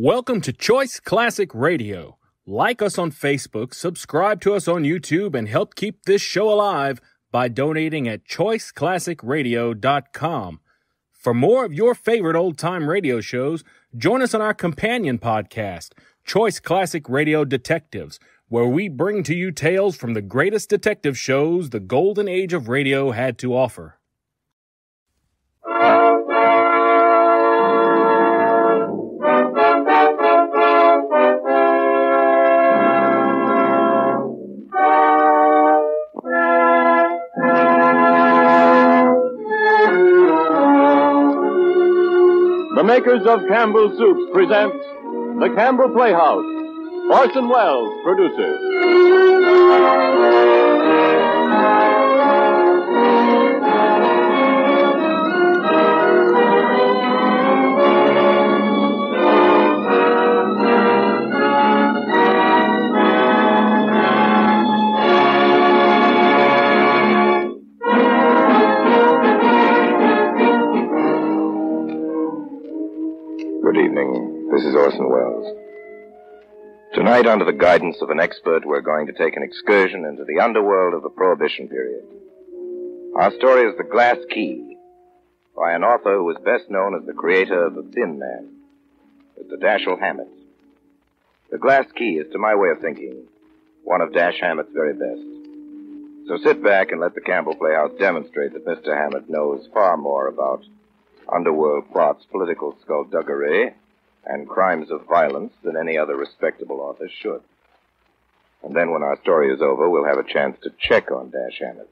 Welcome to Choice Classic Radio. Like us on Facebook, subscribe to us on YouTube, and help keep this show alive by donating at choiceclassicradio.com. For more of your favorite old-time radio shows, join us on our companion podcast, Choice Classic Radio Detectives, where we bring to you tales from the greatest detective shows the golden age of radio had to offer. The makers of Campbell Soups present the Campbell Playhouse. Orson Welles, producer. Good evening. This is Orson Welles. Tonight, under the guidance of an expert, we're going to take an excursion into the underworld of the Prohibition period. Our story is The Glass Key, by an author who is best known as the creator of The Thin Man, Mr. Dashiell Hammett. The Glass Key is, to my way of thinking, one of Dash Hammett's very best. So sit back and let the Campbell Playhouse demonstrate that Mr. Hammett knows far more about underworld plots, political skullduggery, and crimes of violence than any other respectable author should. And then when our story is over, we'll have a chance to check on Dash Hammett,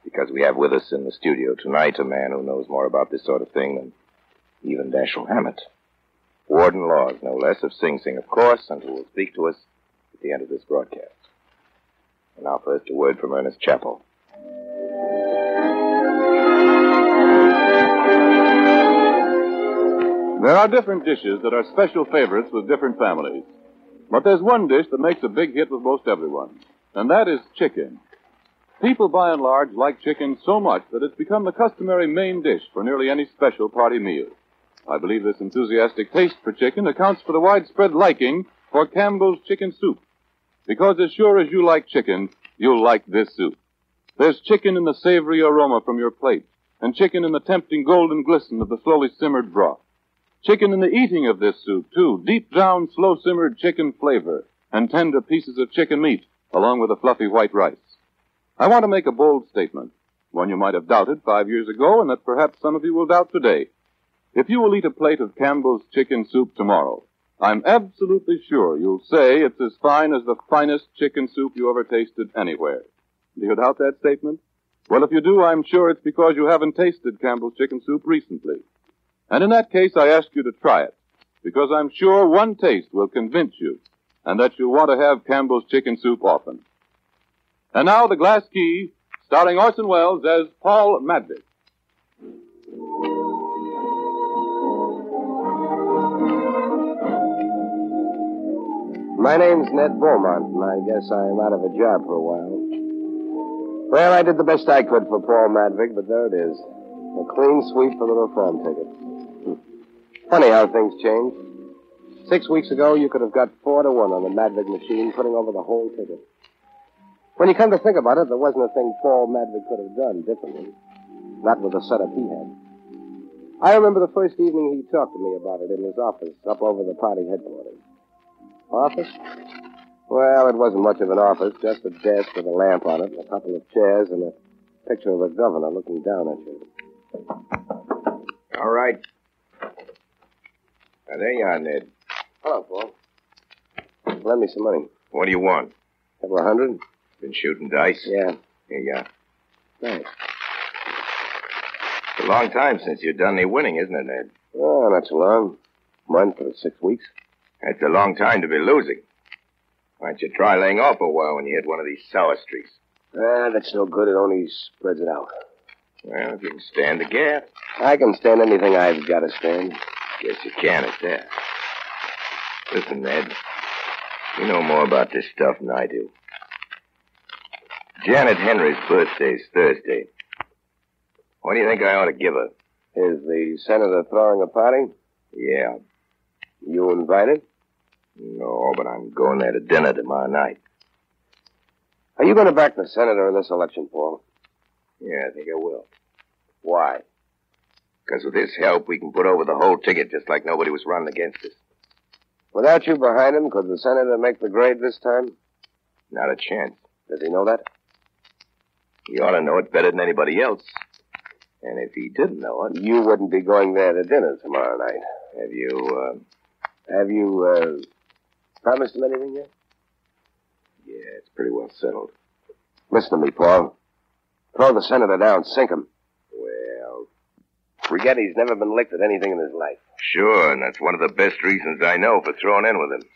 because we have with us in the studio tonight a man who knows more about this sort of thing than even Dashiell Hammett. Warden Laws, no less, of Sing Sing, of course, and who will speak to us at the end of this broadcast. And now first a word from Ernest Chappell. There are different dishes that are special favorites with different families. But there's one dish that makes a big hit with most everyone, and that is chicken. People, by and large, like chicken so much that it's become the customary main dish for nearly any special party meal. I believe this enthusiastic taste for chicken accounts for the widespread liking for Campbell's chicken soup. Because as sure as you like chicken, you'll like this soup. There's chicken in the savory aroma from your plate, and chicken in the tempting golden glisten of the slowly simmered broth. Chicken in the eating of this soup, too. Deep down, slow-simmered chicken flavor and tender pieces of chicken meat, along with a fluffy white rice. I want to make a bold statement, one you might have doubted 5 years ago and that perhaps some of you will doubt today. If you will eat a plate of Campbell's chicken soup tomorrow, I'm absolutely sure you'll say it's as fine as the finest chicken soup you ever tasted anywhere. Do you doubt that statement? Well, if you do, I'm sure it's because you haven't tasted Campbell's chicken soup recently. And in that case, I ask you to try it, because I'm sure one taste will convince you, and that you'll want to have Campbell's chicken soup often. And now, The Glass Key, starring Orson Welles as Paul Madvick. My name's Ned Beaumont, and I guess I'm out of a job for a while. Well, I did the best I could for Paul Madvick, but there it is. A clean sweep for the reform ticket. Funny how things change. 6 weeks ago, you could have got 4-1 on the Madvick machine, putting over the whole ticket. When you come to think about it, there wasn't a thing Paul Madvick could have done differently. Not with the setup he had. I remember the first evening he talked to me about it in his office up over the party headquarters. Office? Well, it wasn't much of an office, just a desk with a lamp on it, a couple of chairs, and a picture of the governor looking down at you. All right. Now, there you are, Ned. Hello, Paul. Lend me some money. What do you want? Couple of $100? Been shooting dice? Yeah. Here you are. Thanks. It's a long time since you've done any winning, isn't it, Ned? Oh, not so long. Month or 6 weeks. That's a long time to be losing. Why don't you try laying off a while when you hit one of these sour streaks? That's no good. It only spreads it out. Well, if you can stand the gaff. I can stand anything I've got to stand. Guess you can at that. Listen, Ned. You know more about this stuff than I do. Janet Henry's birthday's Thursday. What do you think I ought to give her? Is the senator throwing a party? Yeah. You invited? No, but I'm going there to dinner tomorrow night. Are you going to back the senator in this election, Paul? Yeah, I think I will. Why? Because with his help, we can put over the whole ticket just like nobody was running against us. Without you behind him, could the senator make the grade this time? Not a chance. Does he know that? He ought to know it better than anybody else. And if he didn't know it... You wouldn't be going there to dinner tomorrow night. Have you, promised him anything yet? Yeah, it's pretty well settled. Listen to me, Paul. Throw the senator down. Sink him. Well... Forget he's never been licked at anything in his life. Sure, and that's one of the best reasons I know for throwing in with him.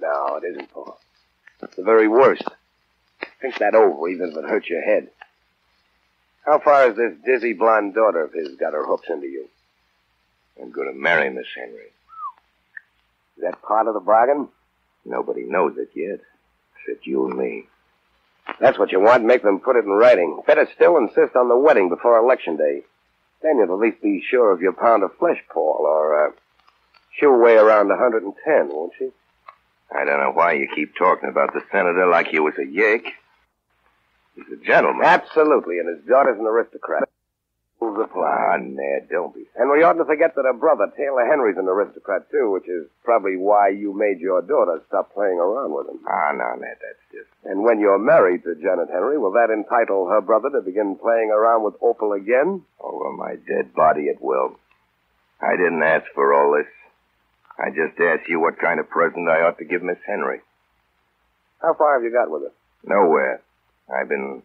No, it isn't, Paul. It's the very worst. Think that over, even if it hurts your head. How far has this dizzy blonde daughter of his got her hooks into you? I'm going to marry Miss Henry. Is that part of the bargain? Nobody knows it yet, except you and me. That's what you want. Make them put it in writing. Better still insist on the wedding before Election Day. Then you'll at least be sure of your pound of flesh, Paul, or she'll weigh around 110, won't she? I don't know why you keep talking about the senator like he was a yake. He's a gentleman. Absolutely, and his daughter's an aristocrat. Rules apply. Ah, Ned, don't be... And we oughtn't to forget that her brother, Taylor Henry's an aristocrat, too, which is probably why you made your daughter stop playing around with him. Ah, no, Ned, that's different. And when you're married to Janet Henry, will that entitle her brother to begin playing around with Opal again? Over my dead body it will. I didn't ask for all this. I just asked you what kind of present I ought to give Miss Henry. How far have you got with her? Nowhere. I've been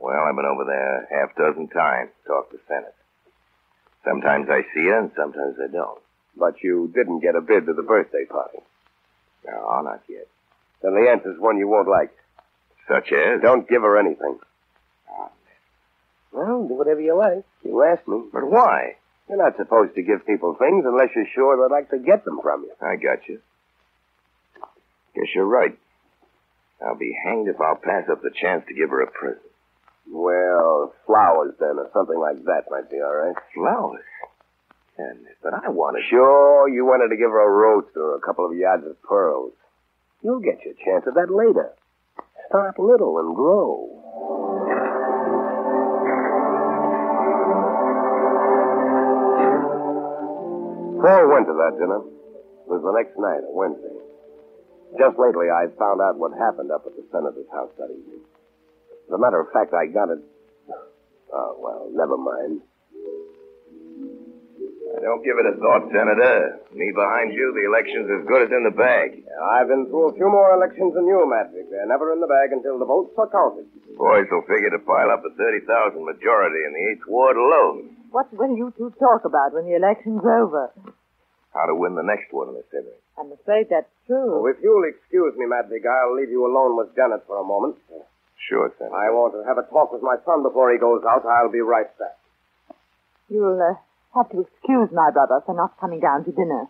over there half dozen times to talk to Senate. Sometimes I see her and sometimes I don't. But you didn't get a bid to the birthday party? No, not yet. Then the answer's one you won't like. Such as? Don't give her anything. Oh, well, do whatever you like. You asked me. but why? You're not supposed to give people things unless you're sure they'd like to get them from you. I got you. Guess you're right. I'll be hanged if I'll pass up the chance to give her a present. Well, flowers, then, or something like that might be all right. Flowers? But I want to... Sure, you wanted to give her a roast or a couple of yards of pearls. You'll get your chance of that later. Start little and grow. Paul went to that dinner. It was the next night, a Wednesday. Just lately, I found out what happened up at the senator's house that evening. As a matter of fact, I got it... Oh, well, never mind. Don't give it a thought, Senator. Me behind you, the election's as good as in the bag. I've been through a few more elections than you, Matvick. They're never in the bag until the votes are counted. Boys will figure to pile up a 30,000 majority in the 8th Ward alone. What will you two talk about when the election's over? How to win the next one, Miss Henry. I'm afraid that's true. Oh, if you'll excuse me, Matvick, I'll leave you alone with Janet for a moment. Sure, Senator. I want to have a talk with my son before he goes out. I'll be right back. You'll have to excuse my brother for not coming down to dinner.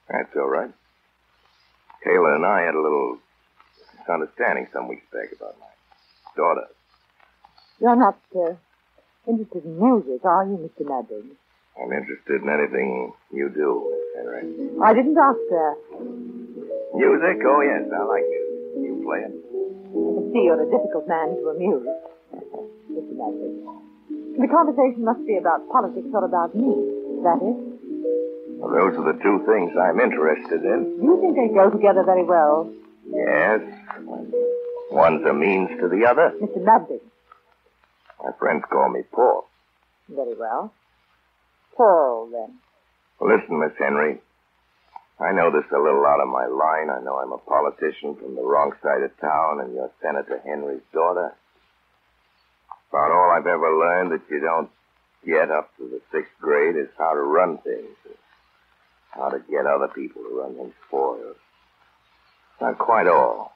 That's all right. Taylor and I had a little misunderstanding some weeks back about my daughter. You're not interested in music, are you, Mr. Madden? I'm interested in anything you do, Miss Henry. I didn't ask that. Music? Oh, yes, I like music. You play it? I can see you're a difficult man to amuse, Mr. Madden. The conversation must be about politics or about me. Is that it? Well, those are the two things I'm interested in. You think they go together very well? Yes. One's a means to the other. Mr. Madden. My friends call me Paul. Very well. Paul, then. Well, listen, Miss Henry. I know this is a little out of my line. I know I'm a politician from the wrong side of town, and you're Senator Henry's daughter. About all I've ever learned that you don't get up to the 6th grade is how to run things. How to get other people to run things for you. Not quite all.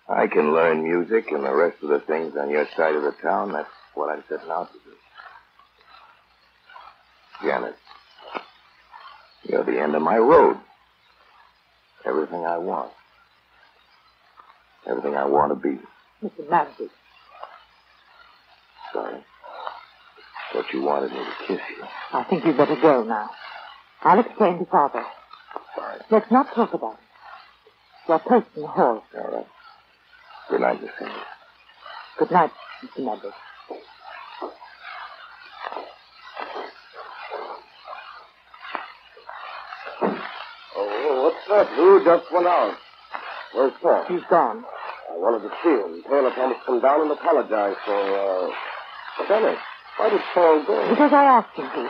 I can learn music and the rest of the things on your side of the town. That's what I'm setting out to do. Janet, you're the end of my road. Everything I want. Everything I want to be. Mr. Madden. Sorry. Thought you wanted me to kiss you. I think you'd better go now. I'll explain to Father. Fine. Let's not talk about it. Your post in the hall. All right. Good night, Miss Henry. Good night, Mr. Maddox. Oh, what's that? Who just went out? Where's Paul? He's gone. I wanted to see him. Taylor told me to come down and apologize for, Dennis. Why did Paul go? Because I asked him to.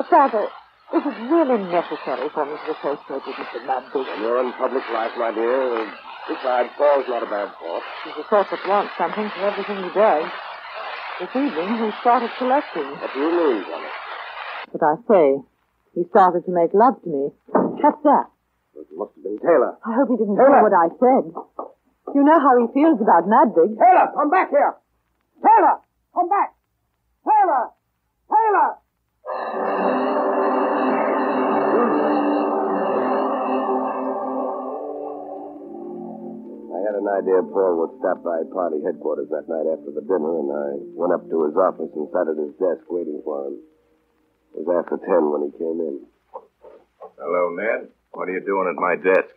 Father, is it really necessary for me to associate with Mr. Maddox? When you're in public life, my dear, besides, Paul's not a bad thought. He's a sort that wants something for everything he does. This evening, he started collecting. What do you mean, Johnny? But I say, he started to make love to me. What's that? It must have been Taylor. I hope he didn't hear what I said. You know how he feels about Madvig. Taylor, come back here! Taylor, come back! Taylor! Taylor! I had an idea Paul would stop by party headquarters that night after the dinner, and I went up to his office and sat at his desk waiting for him. It was after 10 when he came in. Hello, Ned. What are you doing at my desk?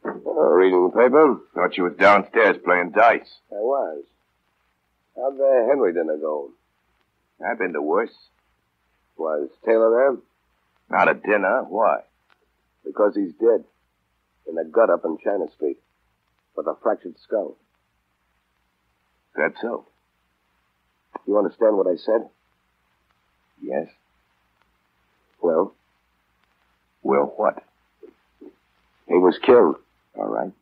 Reading the paper? Thought you was downstairs playing dice. I was. How'd the Henry dinner go? I've been to worse. Was Taylor there? Not at dinner. Why? Because he's dead. In a gut up in China Street. With a fractured skull. That so? You understand what I said? Yes. Well? Well, what? He was killed. All right.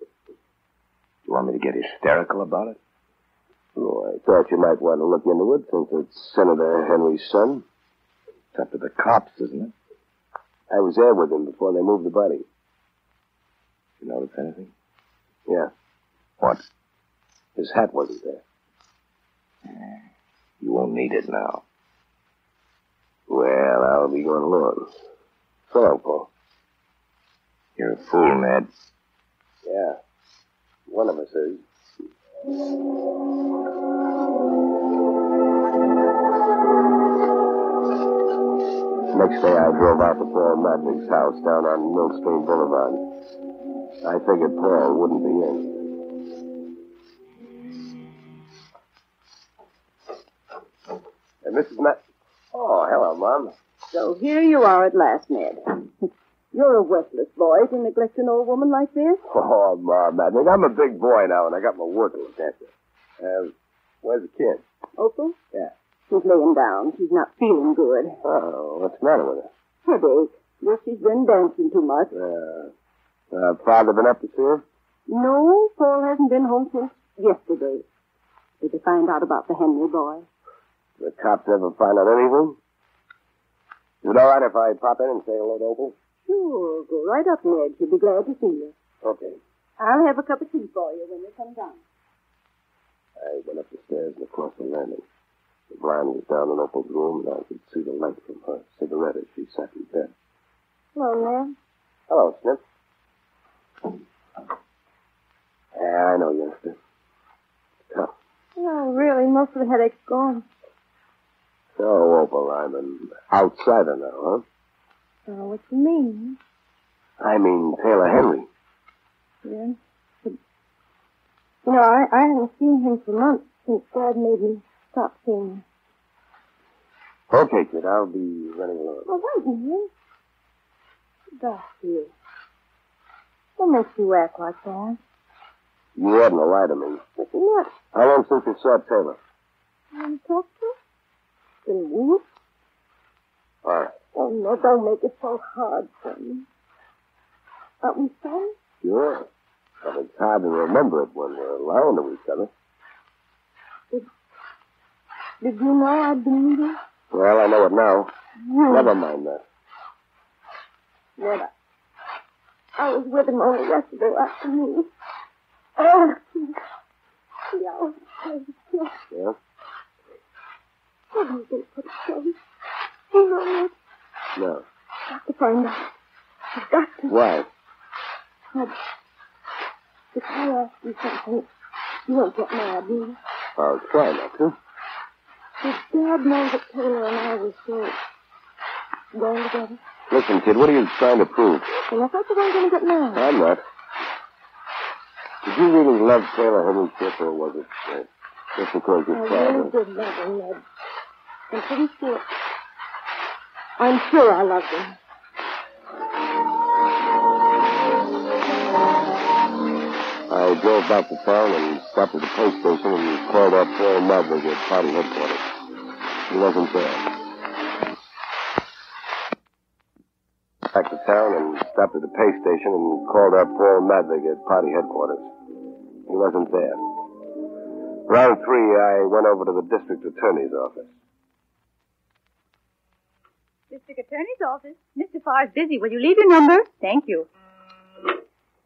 You want me to get hysterical about it? Oh, I thought you might want to look into it, since it's Senator Henry's son. It's up to the cops, isn't it? I was there with him before they moved the body. You notice anything? Yeah. What? His hat wasn't there. You won't need it now. Well, I'll be going along. So long, Paul. You're a fool, Ned. Yeah. One of us is. Next day, I drove out to Paul Madvig's house down on Mill Stream Boulevard. I figured Paul wouldn't be in. Mrs. Oh, hello, Mom. So here you are at last, Ned. You're a worthless boy to neglect an old woman like this. Oh, Mom, Madvig, I'm a big boy now, and I got my work to look after. Where's the kid? Opal? Yeah. She's laying down. She's not feeling good. Oh, what's the matter with her? Headache. Guess she's been dancing too much. Father been up to see her? No, Paul hasn't been home since yesterday. Did they find out about the Henry boy? The cops ever find out anything? Is it all right if I pop in and say hello to Opal? Sure, go right up, Ned. She'll be glad to see you. Okay. I'll have a cup of tea for you when you come down. I went up the stairs and across the landing. The blind was down in Opal's room, and I could see the light from her cigarette as she sat in bed. Hello, Ned. Hello, Snip. Yeah, I know, youngster. Tough. Oh, really, most of the headache's gone. So, Opal, I'm an outsider now, huh? Oh, what you mean? I mean Taylor Henry. Yeah. But, you know, I haven't seen him for months since Dad made me stop seeing him. Okay, kid, I'll be running along. Oh, wait a minute. Gosh, you. What makes you act like that? You hadn't a lie to me. But you're not. How long since you saw Taylor? You want to talk to him? Been a week? All right. Oh, no, don't make it so hard for me. Aren't we sorry? Sure. But it's hard to remember it when we're lying to each other. Did you know I'd been leaving? Well, I know it now. Never mind that. Ned, I was with him only yesterday afternoon. Oh, Yeah? What do you think for the place? You know, Ned, No. got to find out. I've got to. Why? If I ask you something, you won't get mad, do you? I'll try not to. Did Dad know that Taylor and I were still going together? Listen, kid, what are you trying to prove? And I thought you weren't going to get married. I'm not. Did you really love Taylor Henry, Chip, or was it just because your I father... really did love him, Ned. I'm pretty sure. I'm sure I loved him. I drove back to town and stopped at the police station and called up Paul Madvig at party headquarters. He wasn't there. Back to town and stopped at the pay station and called up Paul Madvig at party headquarters. He wasn't there. Around 3, I went over to the district attorney's office. District Attorney's office. Mr. Farr's busy. Will you leave your number? Thank you.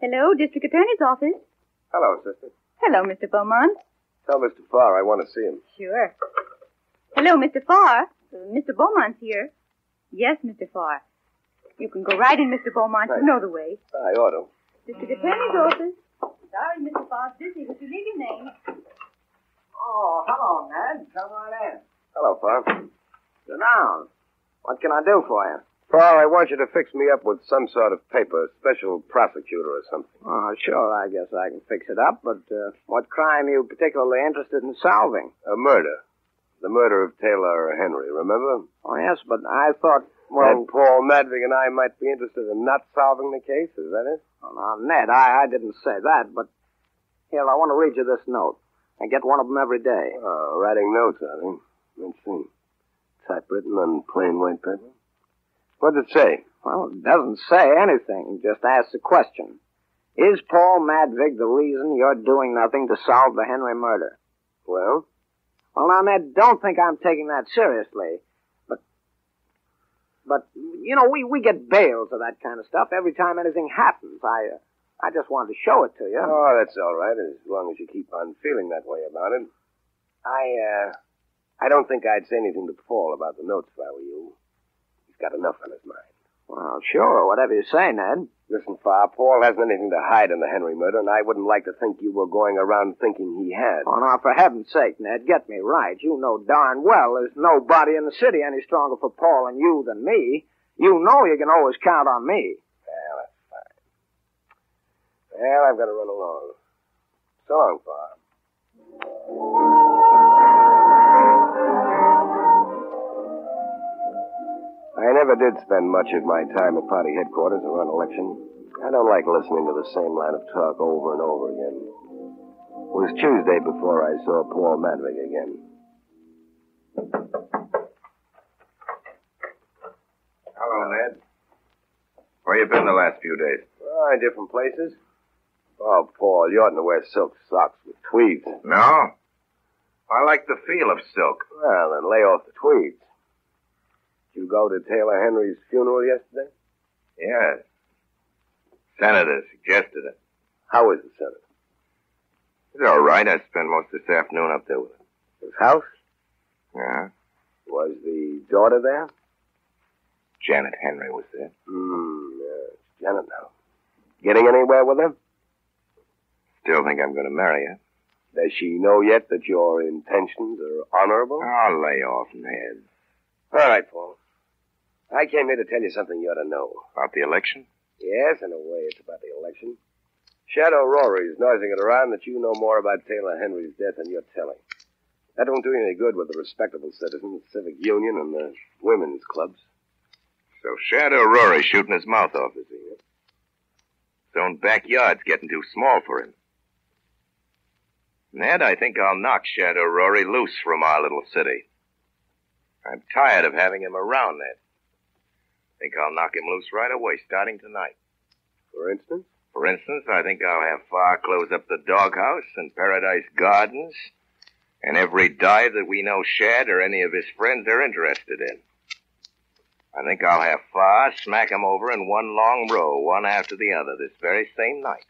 Hello, District Attorney's office. Hello, sister. Hello, Mr. Beaumont. Tell Mr. Farr I want to see him. Sure. Hello, Mr. Farr. Mr. Beaumont's here. Yes, Mr. Farr. You can go right in, Mr. Beaumont. Right. You know the way. I ought to. District Attorney's office. Sorry, Mr. Farr's busy. Would you leave your name? Oh, hello, Ned. Come on in. Hello, Farr. Sit down. What can I do for you? Farr, I want you to fix me up with some sort of paper, special prosecutor or something. Oh, sure, I guess I can fix it up, but what crime are you particularly interested in solving? A murder. The murder of Taylor Henry, remember? Oh, yes, but I thought, well... And Paul Madvig and I might be interested in not solving the case, is that it? Oh, now, Ned, I didn't say that, but... Here, I want to read you this note. I get one of them every day. Oh, writing notes, I think. Let's see. Typewritten on plain white paper. What does it say? Well, it doesn't say anything. It just asks a question. Is Paul Madvig the reason you're doing nothing to solve the Henry murder? Well? Well, now, Ned, don't think I'm taking that seriously. But you know, we get bails of that kind of stuff every time anything happens. I just wanted to show it to you. Oh, that's all right, as long as you keep on feeling that way about it. I don't think I'd say anything to Paul about the notes if I were you. He's got enough on his mind. Well, sure, whatever you say, Ned. Listen, Farr, Paul hasn't anything to hide in the Henry murder, and I wouldn't like to think you were going around thinking he had. Oh, now, for heaven's sake, Ned, get me right. You know darn well there's nobody in the city any stronger for Paul and you than me. You know you can always count on me. Well, that's fine. Well, I've got to run along. So long, Farr. I never did spend much of my time at party headquarters around election. I don't like listening to the same line of talk over and over again. It was Tuesday before I saw Paul Madvig again. Hello, Ned. Where you been the last few days? Oh, in different places. Oh, Paul, you oughtn't to wear silk socks with tweeds. No? I like the feel of silk. Well, then lay off the tweeds. Did you go to Taylor Henry's funeral yesterday? Yes. Senator suggested it. How is the Senator? It's all right. I spent most this afternoon up there with him. His house? Yeah. Was the daughter there? Janet Henry was there. Yes. Janet now. Getting anywhere with her? Still think I'm going to marry her. Does she know yet that your intentions are honorable? Oh, lay off, Ned. All right, Paul. I came here to tell you something you ought to know. About the election? Yes, in a way, it's about the election. Shadow Rory's noising it around that you know more about Taylor Henry's death than you're telling. That won't do you any good with the respectable citizens, the civic union, and the women's clubs. So Shadow Rory's shooting his mouth off, is he? His own backyard's getting too small for him. Ned, I think I'll knock Shadow Rory loose from our little city. I'm tired of having him around, Ned. I think I'll knock him loose right away, starting tonight. For instance? For instance, I think I'll have Farr close up the doghouse and Paradise Gardens and every dive that we know Shad or any of his friends are interested in. I think I'll have Farr smack 'em over in one long row, one after the other, this very same night.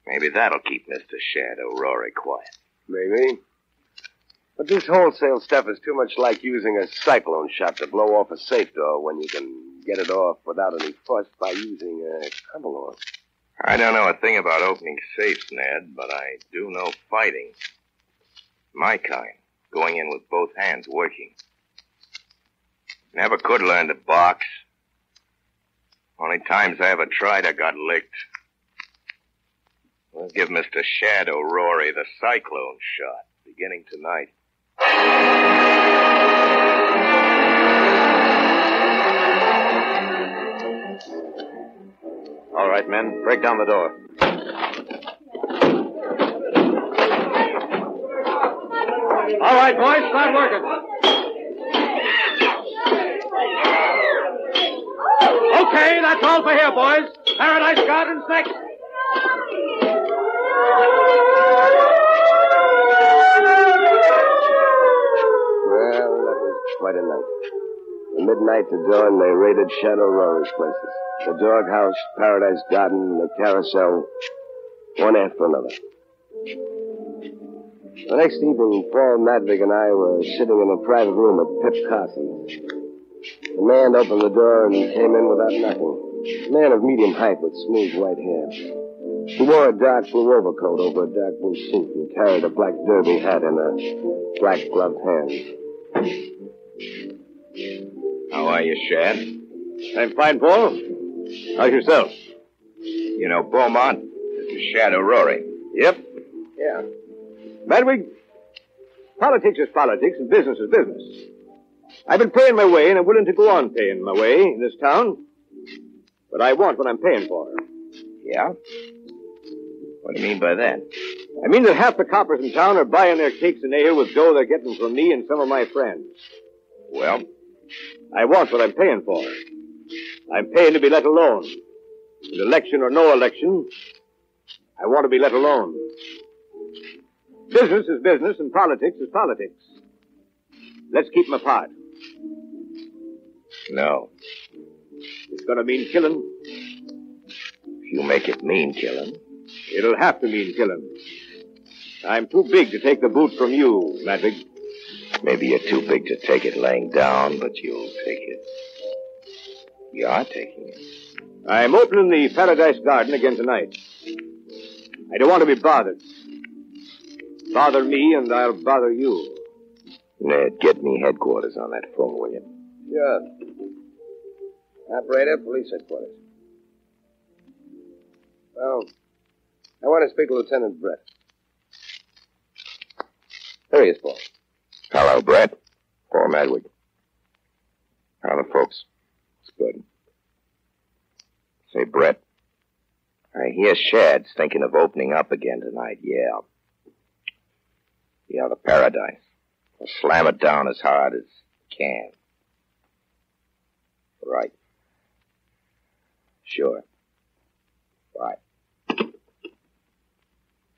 Maybe that'll keep Mr. Shadow Rory quiet. Maybe. But this wholesale stuff is too much like using a cyclone shot to blow off a safe door when you can get it off without any fuss by using a Campbell. I don't know a thing about opening safes, Ned, but I do know fighting. My kind, going in with both hands working. Never could learn to box. Only times I ever tried, I got licked. We'll give Mr. Shadow Rory the cyclone shot, beginning tonight. All right, men, break down the door. All right, boys, start working. Okay, that's all for here, boys. Paradise Gardens next. Well, that was quite a night. From midnight to dawn, they raided Shadow Rory's places. The doghouse, Paradise Garden, the carousel, one after another. The next evening, Paul Madvig and I were sitting in a private room at Pip Carson's. The man opened the door and came in without knocking. A man of medium height with smooth white hair. He wore a dark blue overcoat over a dark blue suit and carried a black derby hat in a black gloved hand. How are you, Shad? I'm fine, Paul. How's yourself? You know Beaumont? This is Shadow Rory. Yep. Yeah. Madwig, politics is politics and business is business. I've been paying my way and I'm willing to go on paying my way in this town. But I want what I'm paying for. Yeah? What do you mean by that? I mean that half the coppers in town are buying their cakes and ale with dough they're getting from me and some of my friends. Well? I want what I'm paying for. I'm paying to be let alone. With election or no election, I want to be let alone. Business is business and politics is politics. Let's keep them apart. No. It's going to mean killing. If you make it mean killing. It'll have to mean killing. I'm too big to take the boot from you, Madvig. Maybe you're too big to take it laying down, but you'll take it. You are taking it. I'm opening the Paradise Garden again tonight. I don't want to be bothered. Bother me and I'll bother you. Ned, get me headquarters on that phone, will you? Sure. Operator, police headquarters. Oh, I want to speak to Lieutenant Brett. There he is, Paul. Hello, Brett. Paul Madwig. How are the folks? It's good. Say, Brett, I hear Shad's thinking of opening up again tonight, yeah. Yeah, the Paradise. I'll slam it down as hard as can. Right. Sure. Right.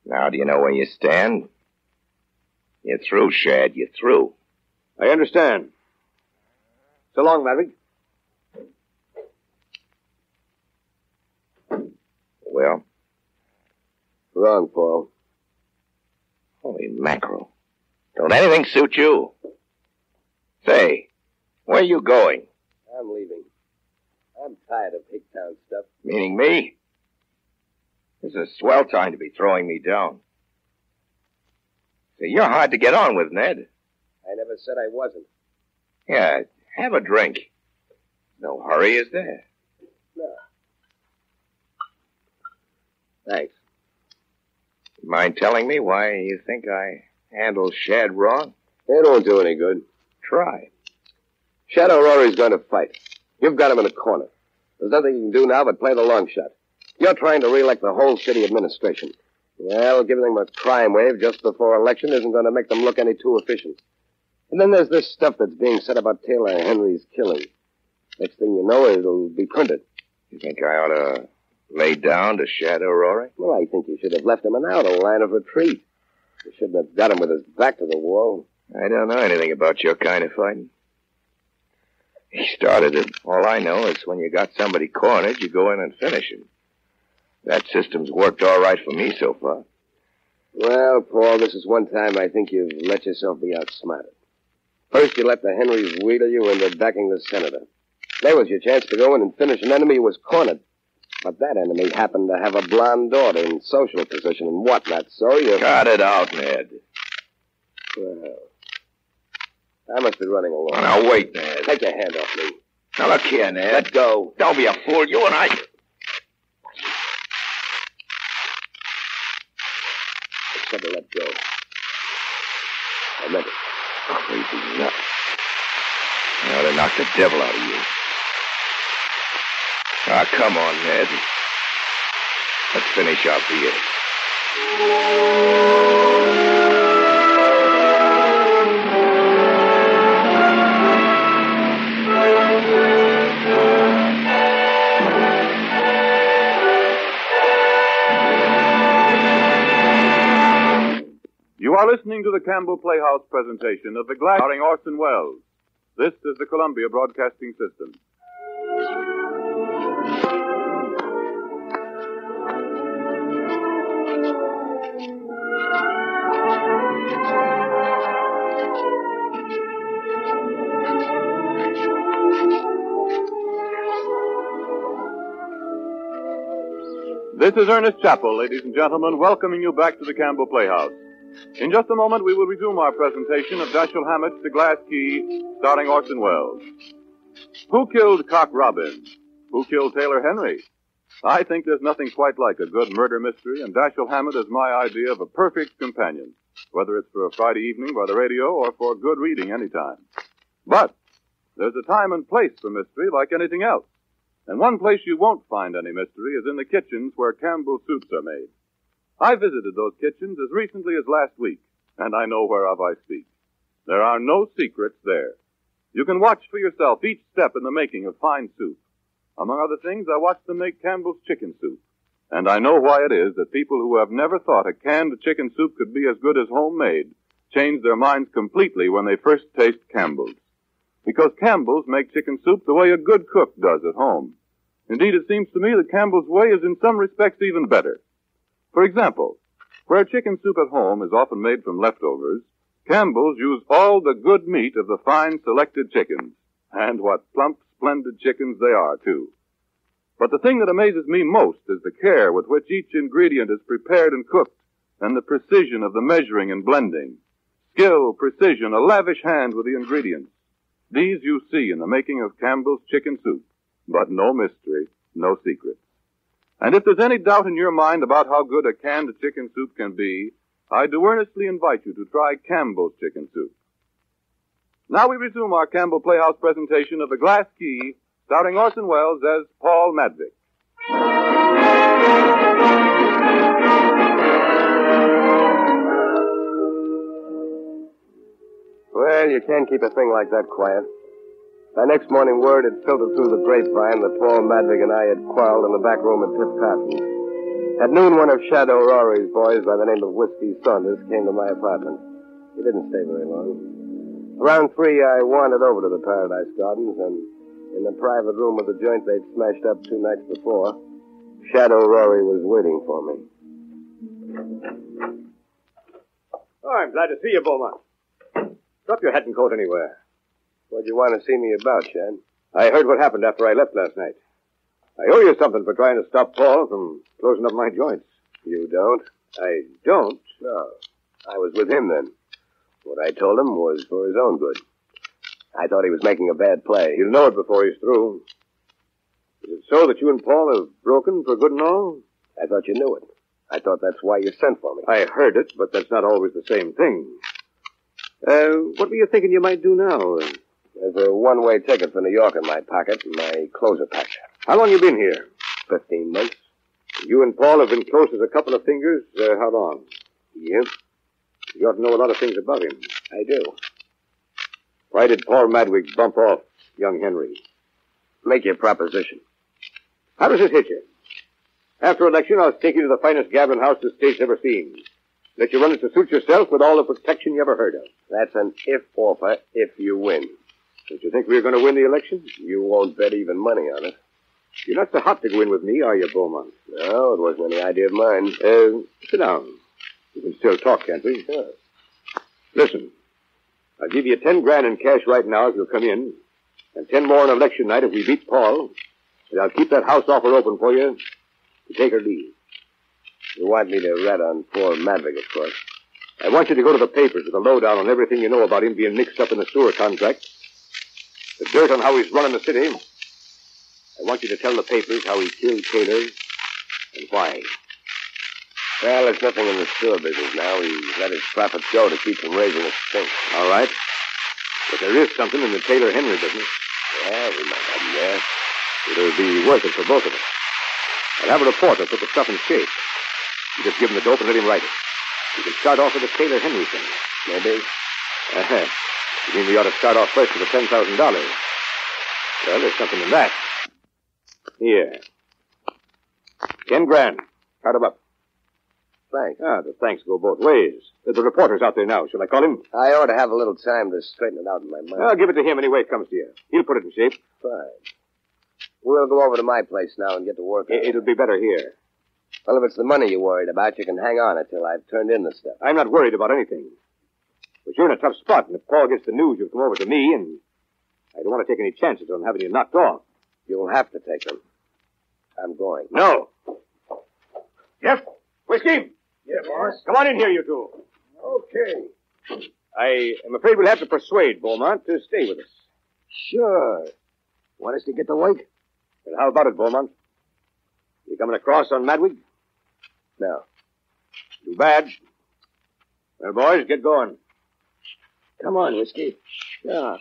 Now, do you know where you stand? You're through, Shad. You're through. I understand. So long, Madvig. Well? Wrong, Paul. Holy mackerel. Don't anything suit you? Say, where are you going? I'm leaving. I'm tired of Hicktown stuff. Meaning me? This is a swell time to be throwing me down. Say, you're hard to get on with, Ned. I never said I wasn't. Yeah, have a drink. No hurry, is there? No. Thanks. Mind telling me why you think I handled Shad wrong? It won't do any good. Try. Shadow Rory's going to fight. You've got him in a corner. There's nothing you can do now but play the long shot. You're trying to re-elect the whole city administration. Well, giving them a crime wave just before election isn't going to make them look any too efficient. And then there's this stuff that's being said about Taylor Henry's killing. Next thing you know, it'll be printed. You think I ought to lay down to Shadow Rory? Well, I think you should have left him an out, a line of retreat. You shouldn't have got him with his back to the wall. I don't know anything about your kind of fighting. He started it. All I know is when you got somebody cornered, you go in and finish him. That system's worked all right for me so far. Well, Paul, this is one time I think you've let yourself be outsmarted. First, you let the Henrys wheedle you into backing the senator. There was your chance to go in and finish an enemy who was cornered. But that enemy happened to have a blonde daughter in social position and whatnot, so you... Cut it out, Ned. Well, I must be running along. Now, wait, Ned. Take your hand off me. Now, look here, Ned. Let go. Don't be a fool. You and I... I said to let go. I meant it. Crazy nut. Now, they knocked the devil out of you. Ah, come on, Ned. Let's finish our beer. You are listening to the Campbell Playhouse presentation of The Glass, starring Orson Welles. This is the Columbia Broadcasting System. This is Ernest Chappell, ladies and gentlemen, welcoming you back to the Campbell Playhouse. In just a moment, we will resume our presentation of Dashiell Hammett's The Glass Key, starring Orson Welles. Who killed Cock Robin? Who killed Taylor Henry? I think there's nothing quite like a good murder mystery, and Dashiell Hammett is my idea of a perfect companion, whether it's for a Friday evening by the radio or for good reading anytime. But there's a time and place for mystery like anything else. And one place you won't find any mystery is in the kitchens where Campbell soups are made. I visited those kitchens as recently as last week, and I know whereof I speak. There are no secrets there. You can watch for yourself each step in the making of fine soup. Among other things, I watched them make Campbell's chicken soup. And I know why it is that people who have never thought a canned chicken soup could be as good as homemade change their minds completely when they first taste Campbell's. Because Campbell's make chicken soup the way a good cook does at home. Indeed, it seems to me that Campbell's way is in some respects even better. For example, where chicken soup at home is often made from leftovers, Campbell's use all the good meat of the fine selected chickens. And what plump, splendid chickens they are, too. But the thing that amazes me most is the care with which each ingredient is prepared and cooked, and the precision of the measuring and blending. Skill, precision, a lavish hand with the ingredients. These you see in the making of Campbell's chicken soup. But no mystery, no secret. And if there's any doubt in your mind about how good a canned chicken soup can be, I do earnestly invite you to try Campbell's chicken soup. Now we resume our Campbell Playhouse presentation of The Glass Key, starring Orson Welles as Paul Madvick. Well, you can't keep a thing like that quiet. By next morning, word had filtered through the grapevine that Paul Madvick and I had quarreled in the back room at Pip Cotton's. At noon, one of Shadow Rory's boys by the name of Whiskey Saunders came to my apartment. He didn't stay very long. Around 3, I wandered over to the Paradise Gardens, and in the private room of the joint they'd smashed up 2 nights before, Shadow Rory was waiting for me. Oh, I'm glad to see you, Beaumont. Drop your hat and coat anywhere. What'd you want to see me about, Chad? I heard what happened after I left last night. I owe you something for trying to stop Paul from closing up my joints. You don't? I don't? No. I was with him then. What I told him was for his own good. I thought he was making a bad play. He'll know it before he's through. Is it so that you and Paul have broken for good and all? I thought you knew it. I thought that's why you sent for me. I heard it, but that's not always the same thing. What were you thinking you might do now? There's a one-way ticket for New York in my pocket and my closer patch. How long you been here? 15 months. You and Paul have been close as a couple of fingers. How long? Yep. You ought to know a lot of things about him. I do. Why did Paul Madwick bump off young Henry? Make your proposition. How does it hit you? After election, I'll take you to the finest gambling house the state's ever seen. Let you run it to suit yourself with all the protection you ever heard of. That's an if offer if you win. Don't you think we're going to win the election? You won't bet even money on it. You're not so hot to go in with me, are you, Beaumont? No, it wasn't any idea of mine. Sit down. We can still talk, can't we? Sure. Listen, I'll give you 10 grand in cash right now if you'll come in, and 10 more on election night if we beat Paul, and I'll keep that house offer open for you to take or leave. You want me to rat on poor Madvick, of course. I want you to go to the papers with a lowdown on everything you know about him being mixed up in the sewer contract. the dirt on how he's running the city. I want you to tell the papers how he killed Taylor and why. Well, there's nothing in the sewer business now. He let his profits go to keep from raising a stink. All right. But there is something in the Taylor-Henry business. Yeah, we might have him there. It'll be worth it for both of us. I'll have a reporter put the stuff in shape. You just give him the dope and let him write it. You can start off with the Taylor-Henry thing. Maybe. Uh-huh. You mean we ought to start off first with the $10,000? Well, there's something in that. Here. 10 grand. Count 'em up. Thanks. The thanks go both ways. There's a reporter's out there now. Shall I call him? I ought to have a little time to straighten it out in my mind. I'll give it to him any way it comes to you. He'll put it in shape. Fine. We'll go over to my place now and get to work on it. It'll be better here. Well, if it's the money you're worried about, you can hang on until I've turned in the stuff. I'm not worried about anything. But you're in a tough spot, and if Paul gets the news, you'll come over to me, and I don't want to take any chances on having you knocked off. You'll have to take them. I'm going. No. Jeff, whiskey. Yeah, boss. Come on in here, you two. Okay. I am afraid we'll have to persuade Beaumont to stay with us. Sure. Want us to get to work? Well, how about it, Beaumont? You coming across on Madwig? No. Too bad. Well, boys, get going. Come on, Whiskey. Yeah.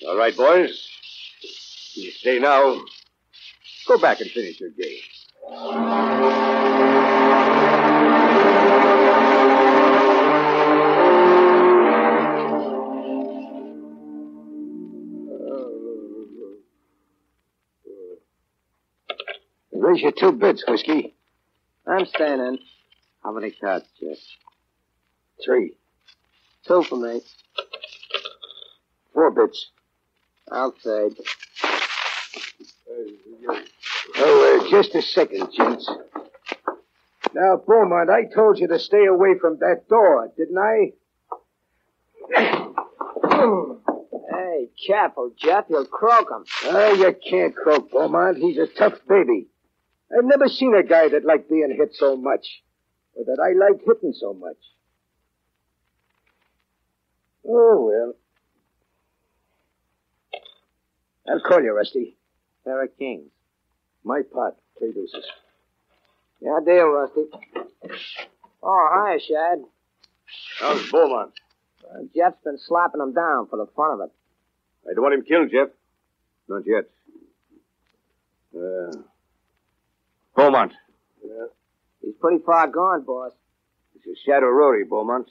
All right, boys. You stay now. Go back and finish your game. Raise your 2 bits, Whiskey. I'm staying in. How many cards, Jeff? 3. 2 for me. 4 bits. I'll trade. Oh, just a second, gents. Now, Beaumont, I told you to stay away from that door, didn't I? Hey, careful, Jeff. You'll croak him. Oh, you can't croak Beaumont. He's a tough baby. I've never seen a guy that liked being hit so much, or that I liked hitting so much. Oh, well. I'll call you, Rusty. Pair of kings. My pot, 3 deuces. Yeah, deal, Rusty. Oh, hi, Shad. How's Beaumont? Jeff's been slapping him down for the fun of it. I don't want him killed, Jeff. Not yet. Beaumont. Yeah? He's pretty far gone, boss. This is Shadow Rory, Beaumont.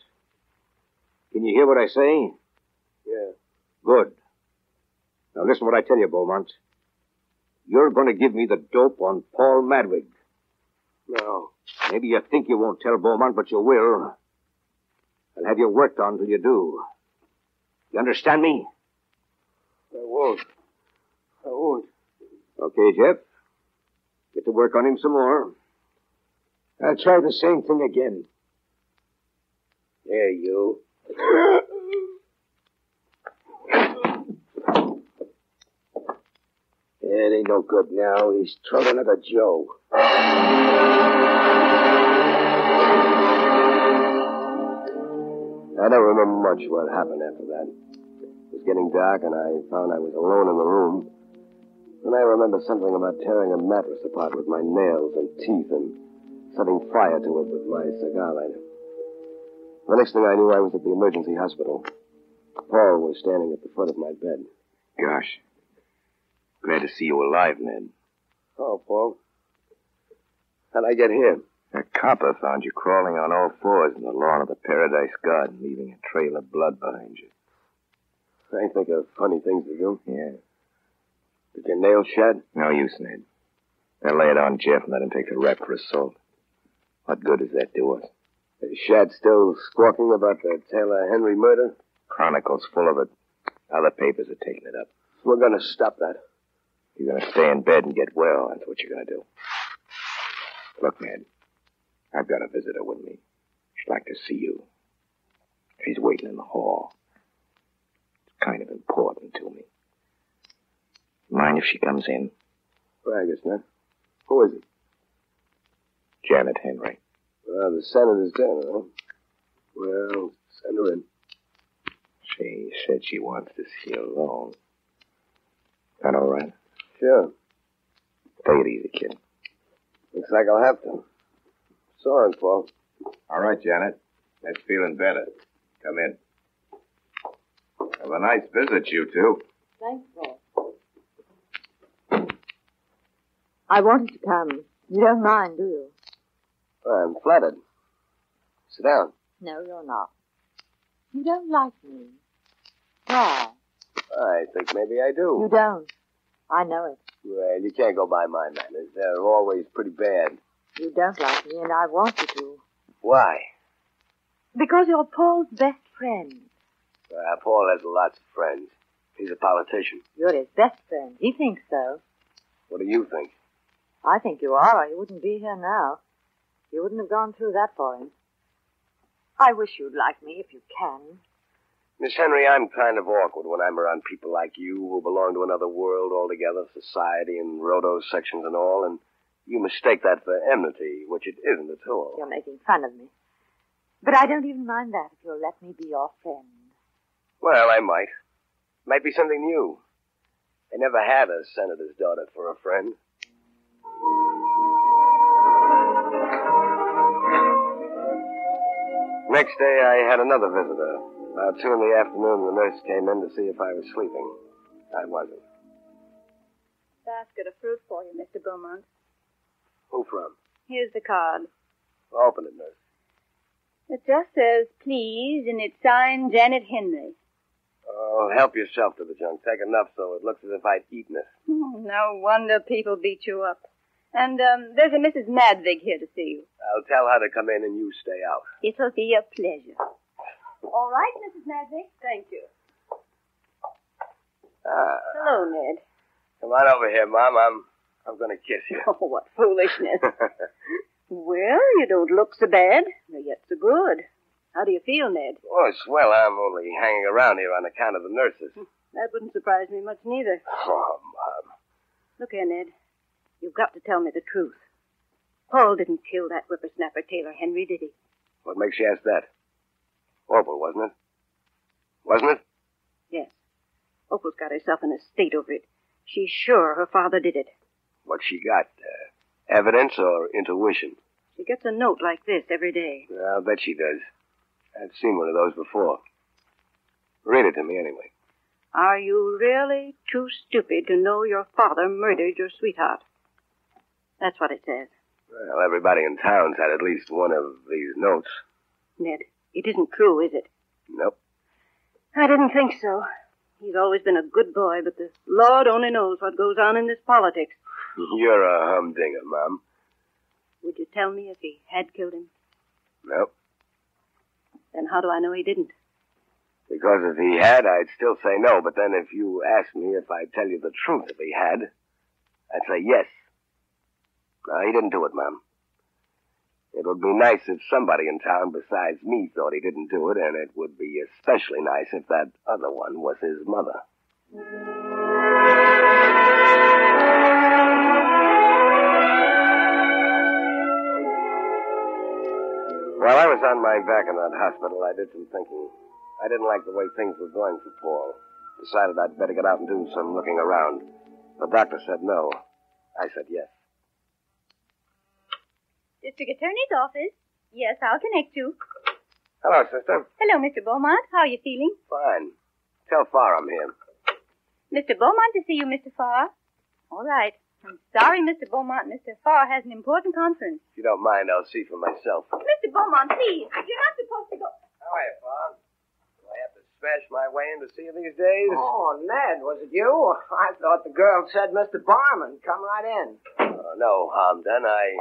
Can you hear what I say? Yeah. Good. Now listen what I tell you, Beaumont. You're going to give me the dope on Paul Madwig. No. Maybe you think you won't tell Beaumont, but you will. I'll have you worked on till you do. You understand me? I won't. Okay, Jeff. Get to work on him some more. I'll try the same thing again. There, you. It ain't no good now. He's throwing another Joe. I don't remember much what happened after that. It was getting dark, and I found I was alone in the room. Then I remember something about tearing a mattress apart with my nails and teeth and setting fire to it with my cigar lighter. The next thing I knew, I was at the emergency hospital. Paul was standing at the foot of my bed. Gosh. Glad to see you alive, Ned. Oh, Paul. How'd I get here? A copper found you crawling on all fours in the lawn of the Paradise Garden, leaving a trail of blood behind you. I think of funny things to do. Yeah. Did your nails shed? No use, Ned. Now lay it on Jeff and let him take the rap for assault. What good does that do us? Is Shad still squawking about the Taylor-Henry murder? Chronicle's full of it. Other papers are taking it up. We're going to stop that. You're going to stay in bed and get well. That's what you're going to do. Look, Ned. I've got a visitor with me. She'd like to see you. She's waiting in the hall. It's kind of important to me. Mind if she comes in? Well, I guess not. Who is it? Janet Henry. Well, the senator's dead, huh? Well, send her in. She said she wants to see you alone. That all right? Sure. Take it easy, kid. Looks like I'll have to. Sorry, Paul. All right, Janet. That's feeling better. Come in. Have a nice visit, you two. Thanks, Paul. I wanted to come. You don't mind, do you? I'm flattered. Sit down. No, you're not. You don't like me. Why? I think maybe I do. You don't. I know it. Well, you can't go by my manners. They're always pretty bad. You don't like me, and I want you to. Why? Because you're Paul's best friend. Paul has lots of friends. He's a politician. You're his best friend. He thinks so. What do you think? I think you are, or you wouldn't be here now. You wouldn't have gone through that for him. I wish you'd like me if you can. Miss Henry, I'm kind of awkward when I'm around people like you who belong to another world altogether, society and rhodo sections and all, and you mistake that for enmity, which it isn't at all. You're making fun of me. But I don't even mind that if you'll let me be your friend. Well, I might. Might be something new. I never had a senator's daughter for a friend. Next day, I had another visitor. About 2 in the afternoon, the nurse came in to see if I was sleeping. I wasn't. Basket of fruit for you, Mr. Beaumont. Who from? Here's the card. Open it, nurse. It just says, please, and it's signed Janet Henry. Oh, help yourself to the junk. Take enough so it looks as if I'd eaten it. No wonder people beat you up. And there's a Mrs. Madvig here to see you. I'll tell her to come in and you stay out. It'll be a pleasure. All right, Mrs. Madvig. Thank you. Hello, Ned. Come on over here, Mom. I'm going to kiss you. Oh, what foolishness. Well, you don't look so bad, nor yet so good. How do you feel, Ned? Oh, swell. I'm only hanging around here on account of the nurses. That wouldn't surprise me much, neither. Oh, Mom. Look here, Ned. You've got to tell me the truth. Paul didn't kill that whippersnapper Taylor Henry, did he? What makes you ask that? Opal, wasn't it? Wasn't it? Yes. Opal's got herself in a state over it. She's sure her father did it. What she got? Evidence or intuition? She gets a note like this every day. I'll bet she does. I've seen one of those before. Read it to me anyway. Are you really too stupid to know your father murdered your sweetheart? That's what it says. Well, everybody in town's had at least one of these notes. Ned, it isn't true, is it? Nope. I didn't think so. He's always been a good boy, but the Lord only knows what goes on in this politics. You're a humdinger, Mom. Would you tell me if he had killed him? Nope. Then how do I know he didn't? Because if he had, I'd still say no. But then if you asked me if I'd tell you the truth if he had, I'd say yes. No, he didn't do it, Mom. It would be nice if somebody in town besides me thought he didn't do it, and it would be especially nice if that other one was his mother. While I was on my back in that hospital, I did some thinking. I didn't like the way things were going for Paul. Decided I'd better get out and do some looking around. The doctor said no. I said yes. District Attorney's office. Yes, I'll connect you. Hello, sister. Hello, Mr. Beaumont. How are you feeling? Fine. Tell Farr I'm here. Mr. Beaumont to see you, Mr. Farr. All right. I'm sorry, Mr. Beaumont. Mr. Farr has an important conference. If you don't mind, I'll see for myself. Mr. Beaumont, please. You're not supposed to go. How are you, Farr? Do I have to smash my way in to see you these days? Oh, Ned, was it you? I thought the girl said Mr. Barman. Come right in. No harm done. I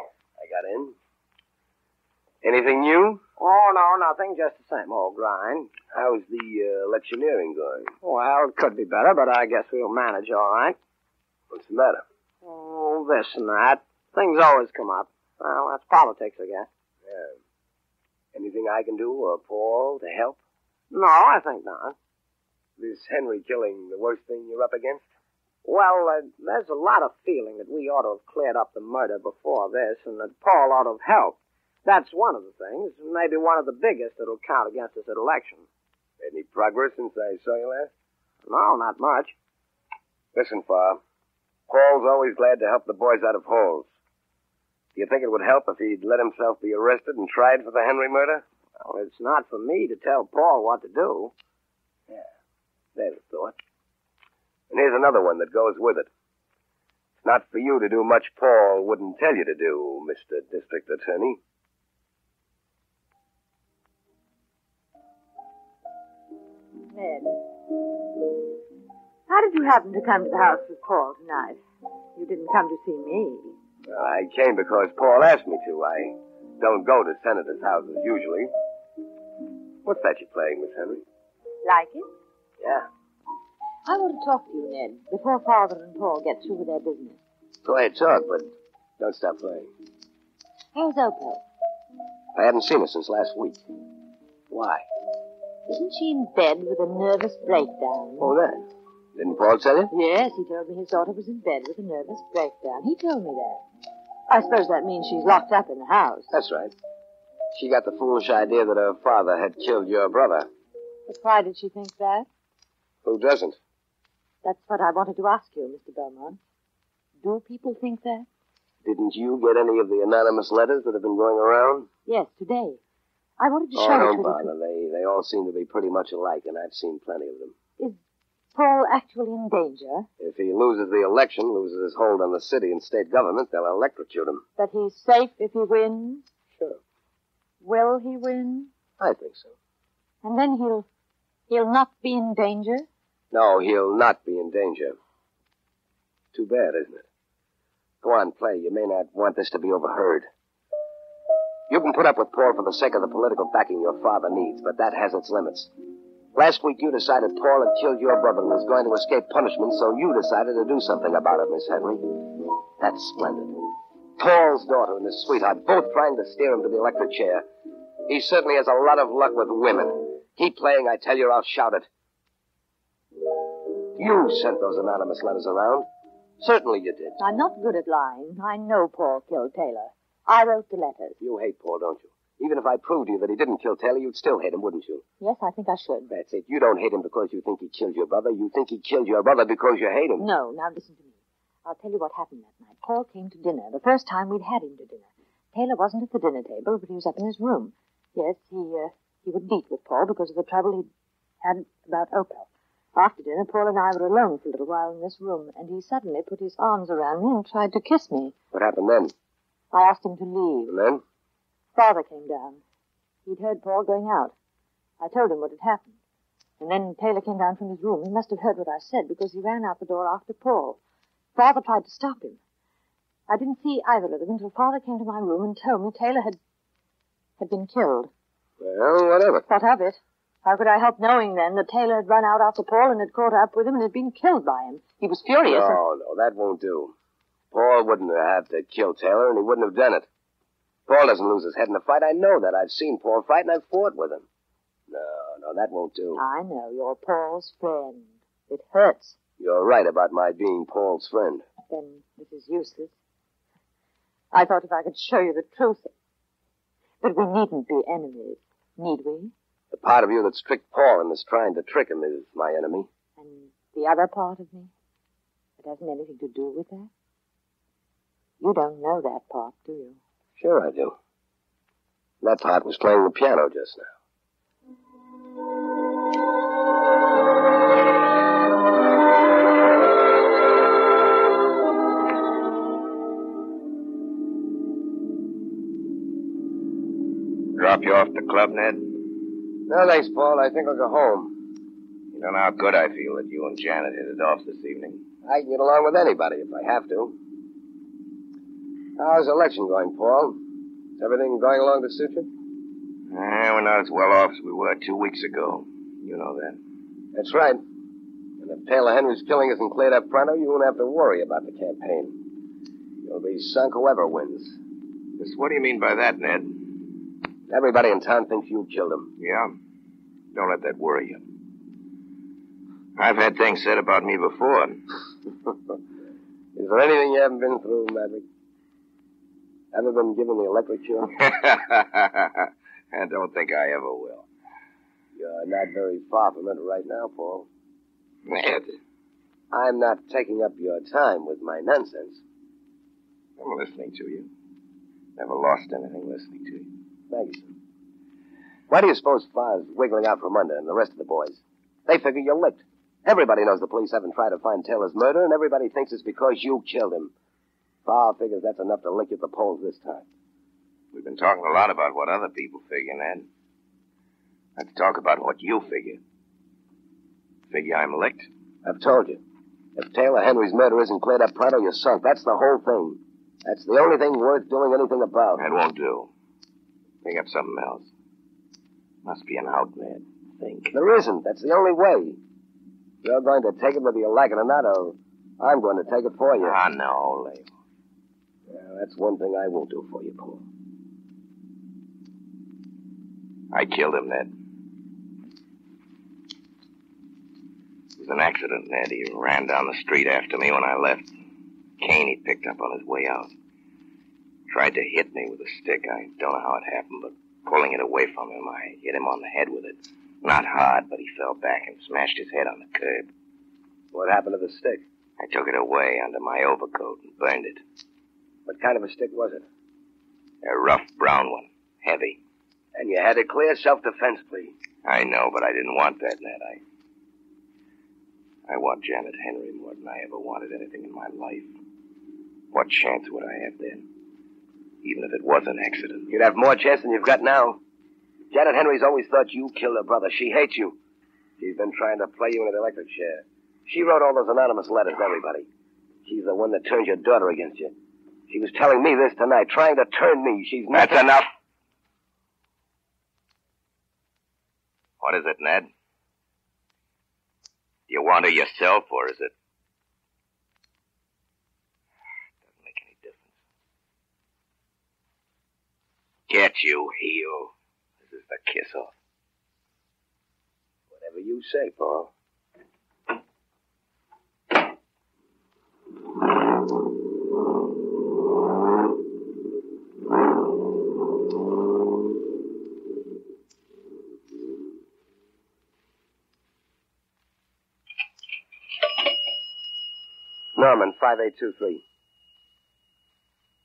got in. Anything new? Oh, no, nothing. Just the same old grind. How's the electioneering going? Well, it could be better, but I guess we'll manage all right. What's the matter? Oh, this and that. Things always come up. Well, that's politics, I guess. Yeah. Anything I can do, or Paul, to help? No, I think not. This Henry killing the worst thing you're up against? Well, there's a lot of feeling that we ought to have cleared up the murder before this, and that Paul ought to have helped. That's one of the things, maybe one of the biggest that'll count against us at election. Any progress since I saw you last? No, not much. Listen, Fa. Paul's always glad to help the boys out of holes. Do you think it would help if he'd let himself be arrested and tried for the Henry murder? Well, it's not for me to tell Paul what to do. Yeah, there's a thought. And here's another one that goes with it. It's not for you to do much Paul wouldn't tell you to do, Mr. District Attorney. Ned, how did you happen to come to the house with Paul tonight? You didn't come to see me. Well, I came because Paul asked me to. I don't go to senators' houses usually. What's that you're playing, Miss Henry? Like it? Yeah. I want to talk to you, Ned, before Father and Paul get through with their business. Go ahead, talk, but don't stop playing. How's Opal? I haven't seen her since last week. Why? Isn't she in bed with a nervous breakdown? Oh, that. Didn't Paul tell you? Yes, he told me his daughter was in bed with a nervous breakdown. He told me that. I suppose that means she's locked up in the house. That's right. She got the foolish idea that her father had killed your brother. But why did she think that? Who doesn't? That's what I wanted to ask you, Mr. Beaumont. Do people think that? Didn't you get any of the anonymous letters that have been going around? Yes, today. I wanted to show don't it to bother. They all seem to be pretty much alike, and I've seen plenty of them. Is Paul actually in danger? If he loses the election, loses his hold on the city and state government, they'll electrocute him. That he's safe if he wins? Sure. Will he win? I think so. And then he'll not be in danger? No, he'll not be in danger. Too bad, isn't it? Go on, play. You may not want this to be overheard. You can put up with Paul for the sake of the political backing your father needs, but that has its limits. Last week you decided Paul had killed your brother and was going to escape punishment, so you decided to do something about it, Miss Henry. That's splendid. Paul's daughter and his sweetheart both trying to steer him to the electric chair. He certainly has a lot of luck with women. Keep playing, I tell you, I'll shout it. You sent those anonymous letters around. Certainly you did. I'm not good at lying. I know Paul killed Taylor. I wrote the letters. You hate Paul, don't you? Even if I proved to you that he didn't kill Taylor, you'd still hate him, wouldn't you? Yes, I think I should. That's it. You don't hate him because you think he killed your brother. You think he killed your brother because you hate him. No, now listen to me. I'll tell you what happened that night. Paul came to dinner, the first time we'd had him to dinner. Taylor wasn't at the dinner table, but he was up in his room. Yes, he would beat with Paul because of the trouble he'd had about Opal. After dinner, Paul and I were alone for a little while in this room, and he suddenly put his arms around me and tried to kiss me. What happened then? I asked him to leave. And then? Father came down. He'd heard Paul going out. I told him what had happened. And then Taylor came down from his room. He must have heard what I said because he ran out the door after Paul. Father tried to stop him. I didn't see either of them until Father came to my room and told me Taylor had been killed. Well, whatever. What of it? How could I help knowing then that Taylor had run out after Paul and had caught up with him and had been killed by him? He was furious. No, that won't do. Paul wouldn't have to kill Taylor, and he wouldn't have done it. Paul doesn't lose his head in a fight. I know that. I've seen Paul fight, and I've fought with him. No, that won't do. I know. You're Paul's friend. It hurts. You're right about my being Paul's friend. Then this is useless. I thought if I could show you the truth. But we needn't be enemies, need we? The part of you that's tricked Paul and is trying to trick him is my enemy. And the other part of me that hasn't anything to do with that? You don't know that part, do you? Sure I do. That part was playing the piano just now. Drop you off the club, Ned? No, thanks, Paul. I think I'll go home. You don't know how good I feel that you and Janet hit it off this evening. I can get along with anybody if I have to. How's the election going, Paul? Is everything going along to suit you? We're not as well off as we were 2 weeks ago. You know that. That's right. And if Taylor Henry's killing isn't cleared up pronto, you won't have to worry about the campaign. You'll be sunk whoever wins. Just what do you mean by that, Ned? Everybody in town thinks you killed him. Yeah? Don't let that worry you. I've had things said about me before. Is there anything you haven't been through, Maverick? Ever been given the electric chair? I don't think I ever will. You're not very far from it right now, Paul. Ned, I'm not taking up your time with my nonsense. I'm listening to you. Never lost anything listening to you. Thank you, sir. Why do you suppose Far's wiggling out from under and the rest of the boys? They figure you're licked. Everybody knows the police haven't tried to find Taylor's murder, and everybody thinks it's because you killed him. Far figures that's enough to lick you at the polls this time. We've been talking a lot about what other people figure, Ned. Let's talk about what you figure. Figure I'm licked? I've told you. If Taylor Henry's murder isn't cleared up, Prado, you're sunk. That's the whole thing. That's the only thing worth doing anything about. That won't do. Think up something else. Must be an out, Ned. Think. There isn't. That's the only way. You're going to take it whether you like it or not, or I'm going to take it for you. Ah, no, Label. Yeah, that's one thing I won't do for you, Paul. I killed him, Ned. It was an accident, Ned. He ran down the street after me when I left. Cane he picked up on his way out. Tried to hit me with a stick. I don't know how it happened, but pulling it away from him, I hit him on the head with it. Not hard, but he fell back and smashed his head on the curb. What happened to the stick? I took it away under my overcoat and burned it. What kind of a stick was it? A rough brown one. Heavy. And you had a clear self-defense plea. I know, but I didn't want that, Ned. I want Janet Henry more than I ever wanted anything in my life. What chance would I have then? Even if it was an accident. You'd have more chance than you've got now. Janet Henry's always thought you killed her brother. She hates you. She's been trying to play you in an electric chair. She wrote all those anonymous letters to everybody. She's the one that turned your daughter against you. She was telling me this tonight, trying to turn me. She's not... That's enough. What is it, Ned? Do you want her yourself, or is it... Doesn't make any difference. Get you, heel. This is the kiss-off. Whatever you say, Paul. Norman, 5823.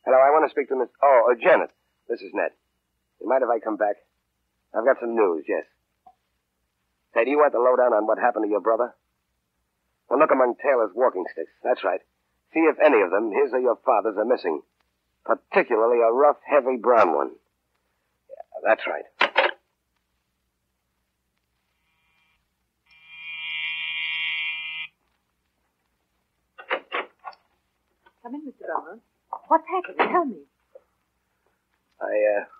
Hello, I want to speak to Miss... Janet. This is Ned. You mind if I come back? I've got some news, yes. Say, do you want the lowdown on what happened to your brother? Well, look among Taylor's walking sticks. That's right. See if any of them, his or your father's, are missing. Particularly a rough, heavy brown one. Yeah, that's right. Come in, Mr. Bowman. What's happened? Tell me.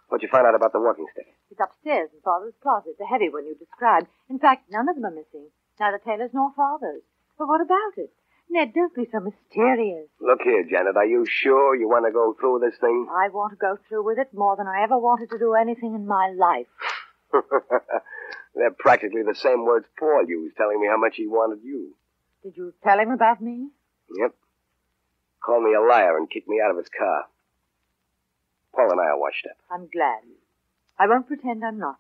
What'd you find out about the walking stick? It's upstairs in Father's closet, the heavy one you described. In fact, none of them are missing. Neither Taylor's nor Father's. But what about it? Ned, don't be so mysterious. Look here, Janet, are you sure you want to go through with this thing? I want to go through with it more than I ever wanted to do anything in my life. They're practically the same words Paul used, telling me how much he wanted you. Did you tell him about me? Yep. Called me a liar and kicked me out of his car. Paul and I are washed up. I'm glad. I won't pretend I'm not.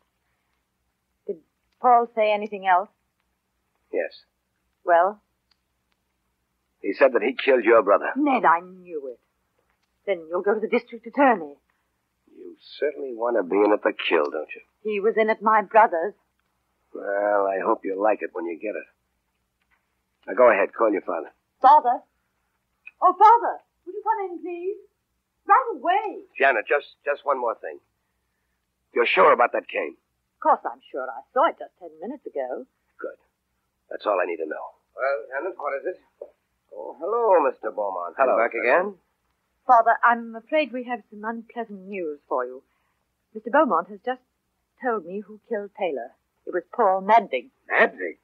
Did Paul say anything else? Yes. Well? He said that he killed your brother. Ned, I knew it. Then you'll go to the district attorney. You certainly want to be in it to kill, don't you? He was in at my brother's. Well, I hope you like it when you get it. Now go ahead, call your father. Father? Oh, Father, would you come in, please? Right away. Janet, just one more thing. You're sure about that cane? Of course I'm sure. I saw it just 10 minutes ago. Good. That's all I need to know. Well, Janet, what is it? Oh, hello, Mr. Beaumont. Hello. Back again? Father, I'm afraid we have some unpleasant news for you. Mr. Beaumont has just told me who killed Taylor. It was Paul Madvig. Madvig?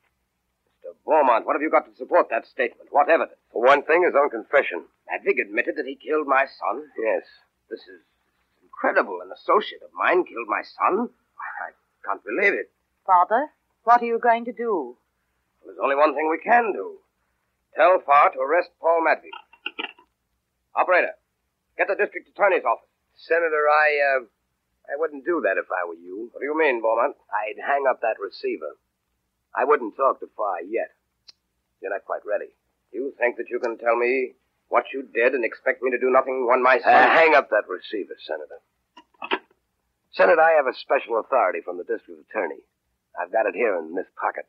Mr. Beaumont, what have you got to support that statement? What evidence? For one thing, his own confession. Madvig admitted that he killed my son? Yes. This is incredible. An associate of mine killed my son? I can't believe it. Father, what are you going to do? There's only one thing we can do. Tell Farr to arrest Paul Madvig. Operator, get the district attorney's office. Senator, I wouldn't do that if I were you. What do you mean, Beaumont? I'd hang up that receiver. I wouldn't talk to Farr yet. You're not quite ready. You think that you can tell me what you did and expect me to do nothing on my side? Hang up that receiver, Senator. Senator, I have a special authority from the district attorney. I've got it here in this pocket.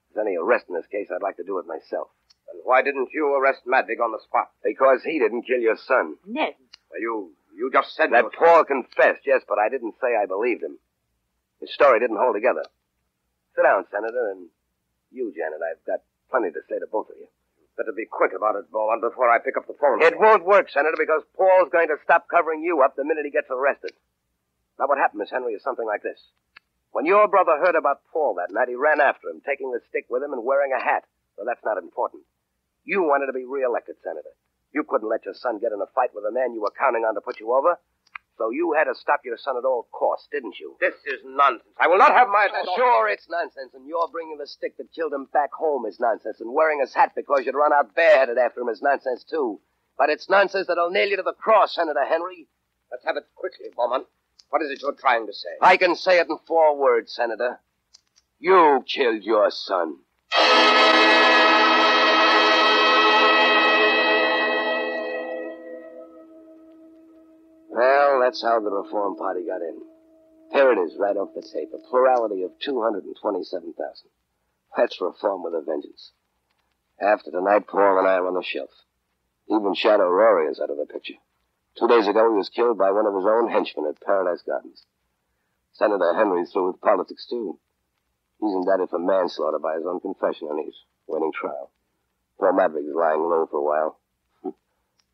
If there's any arrest in this case, I'd like to do it myself. And why didn't you arrest Madvig on the spot? Because he didn't kill your son. Ned. Well, you just said that Paul confessed, yes, but I didn't say I believed him. His story didn't hold together. Sit down, Senator, and you, Janet. I've got plenty to say to both of you. Better be quick about it, Beaumont, before I pick up the phone. It won't work, Senator, because Paul's going to stop covering you up the minute he gets arrested. Now, what happened, Miss Henry, is something like this. When your brother heard about Paul that night, he ran after him, taking the stick with him and wearing a hat. So that's not important. You wanted to be reelected, Senator. You couldn't let your son get in a fight with a man you were counting on to put you over. So you had to stop your son at all costs, didn't you? This is nonsense. I will not have my... Sure, it's nonsense. And you're bringing the stick that killed him back home is nonsense. And wearing his hat because you'd run out bareheaded after him is nonsense, too. But it's nonsense that'll nail you to the cross, Senator Henry. Let's have it quickly, Beaumont. What is it you're trying to say? I can say it in 4 words, Senator. You killed your son. Well, that's how the Reform Party got in. Here it is, right off the tape. A plurality of 227,000. That's reform with a vengeance. After tonight, Paul and I are on the shelf. Even Shadow Rory is out of the picture. 2 days ago, he was killed by one of his own henchmen at Paradise Gardens. Senator Henry's through with politics, too. He's indicted for manslaughter by his own confession, and he's waiting trial. Paul Madvig's lying low for a while.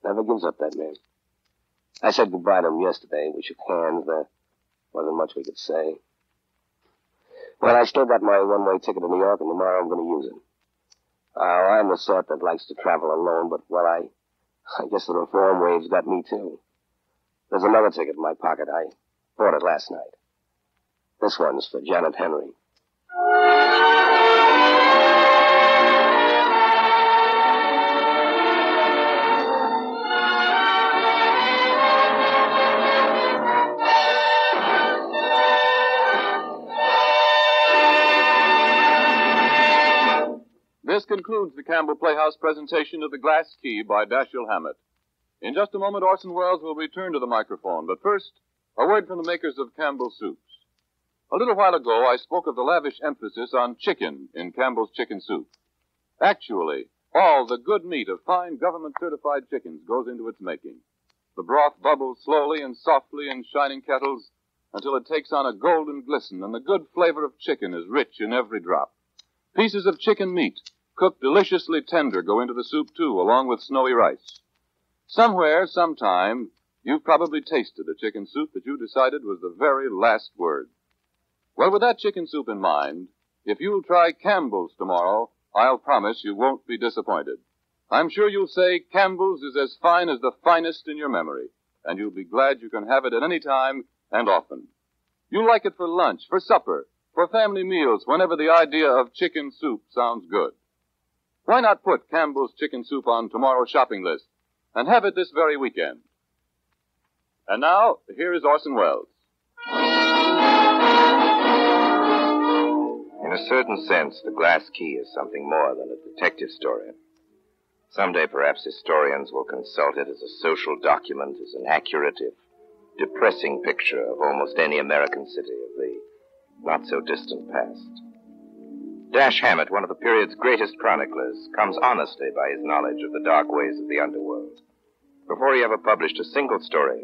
Never gives up, that man. I said goodbye to him yesterday. We shook hands. There wasn't much we could say. Well, I still got my one-way ticket to New York, and tomorrow I'm going to use it. I'm the sort that likes to travel alone, but, well, I guess the reform wave's got me, too. There's another ticket in my pocket. I bought it last night. This one's for Janet Henry. This concludes the Campbell Playhouse presentation of The Glass Key by Dashiell Hammett. In just a moment, Orson Welles will return to the microphone, but first, a word from the makers of Campbell Soups. A little while ago, I spoke of the lavish emphasis on chicken in Campbell's chicken soup. Actually, all the good meat of fine government-certified chickens goes into its making. The broth bubbles slowly and softly in shining kettles until it takes on a golden glisten, and the good flavor of chicken is rich in every drop. Pieces of chicken meat, cooked deliciously tender, go into the soup, too, along with snowy rice. Somewhere, sometime, you've probably tasted a chicken soup that you decided was the very last word. Well, with that chicken soup in mind, if you'll try Campbell's tomorrow, I'll promise you won't be disappointed. I'm sure you'll say Campbell's is as fine as the finest in your memory, and you'll be glad you can have it at any time and often. You'll like it for lunch, for supper, for family meals, whenever the idea of chicken soup sounds good. Why not put Campbell's chicken soup on tomorrow's shopping list and have it this very weekend? And now, here is Orson Welles. In a certain sense, The Glass Key is something more than a detective story. Someday, perhaps, historians will consult it as a social document, as an accurate, if depressing picture of almost any American city of the not-so-distant past. Dash Hammett, one of the period's greatest chroniclers, comes honestly by his knowledge of the dark ways of the underworld. Before he ever published a single story,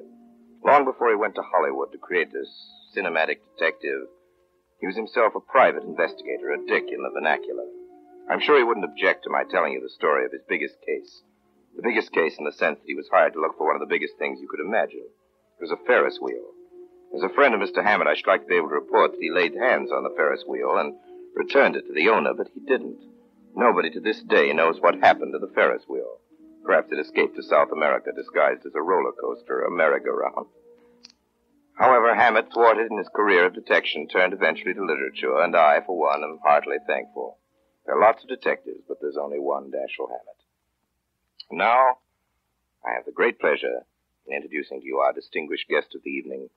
long before he went to Hollywood to create this cinematic detective, he was himself a private investigator, a dick in the vernacular. I'm sure he wouldn't object to my telling you the story of his biggest case. The biggest case in the sense that he was hired to look for one of the biggest things you could imagine. It was a Ferris wheel. As a friend of Mr. Hammett, I should like to be able to report that he laid hands on the Ferris wheel and returned it to the owner, but he didn't. Nobody to this day knows what happened to the Ferris wheel. Perhaps it escaped to South America disguised as a roller coaster, a merry-go-round. However, Hammett, thwarted in his career of detection, turned eventually to literature, and I, for one, am heartily thankful. There are lots of detectives, but there's only one Dashiell Hammett. Now, I have the great pleasure in introducing to you our distinguished guest of the evening,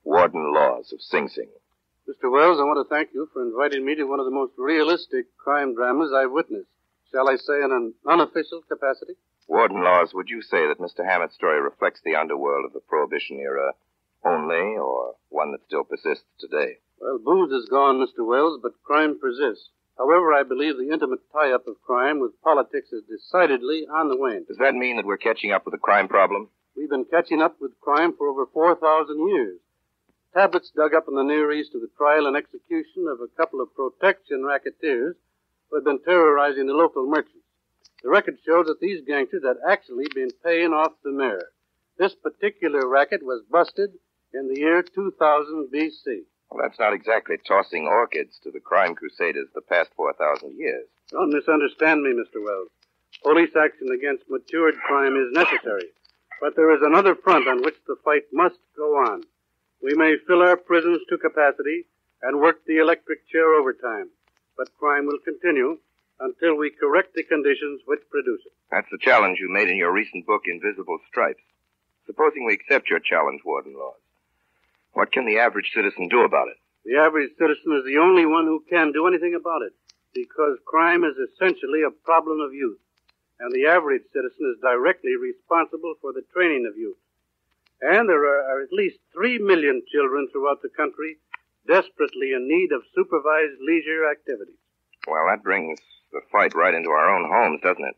Warden Laws of Sing Sing. Mr. Wells, I want to thank you for inviting me to one of the most realistic crime dramas I've witnessed. Shall I say in an unofficial capacity? Warden Laws, would you say that Mr. Hammett's story reflects the underworld of the Prohibition era only, or one that still persists today? Well, booze is gone, Mr. Wells, but crime persists. However, I believe the intimate tie-up of crime with politics is decidedly on the wane. Does that mean that we're catching up with the crime problem? We've been catching up with crime for over 4,000 years. Tablets dug up in the Near East of the trial and execution of a couple of protection racketeers who had been terrorizing the local merchants. The record shows that these gangsters had actually been paying off the mayor. This particular racket was busted in the year 2000 B.C. Well, that's not exactly tossing orchids to the crime crusaders the past 4,000 years. Don't misunderstand me, Mr. Wells. Police action against matured crime is necessary. But there is another front on which the fight must go on. We may fill our prisons to capacity and work the electric chair overtime, but crime will continue until we correct the conditions which produce it. That's the challenge you made in your recent book, Invisible Stripes. Supposing we accept your challenge, Warden Laws, what can the average citizen do about it? The average citizen is the only one who can do anything about it, because crime is essentially a problem of youth, and the average citizen is directly responsible for the training of youth. And there are at least 3 million children throughout the country desperately in need of supervised leisure activities. Well, that brings the fight right into our own homes, doesn't it?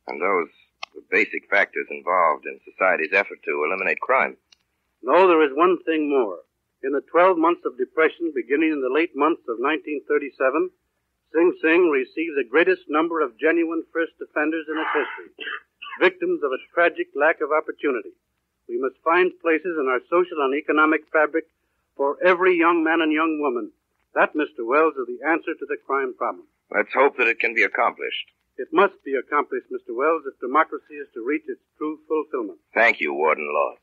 And those are the basic factors involved in society's effort to eliminate crime. No, there is one thing more. In the 12 months of depression beginning in the late months of 1937, Sing Sing received the greatest number of genuine first offenders in its history, victims of a tragic lack of opportunity. We must find places in our social and economic fabric for every young man and young woman. That, Mr. Wells, is the answer to the crime problem. Let's hope that it can be accomplished. It must be accomplished, Mr. Wells, if democracy is to reach its true fulfillment. Thank you, Warden Laws.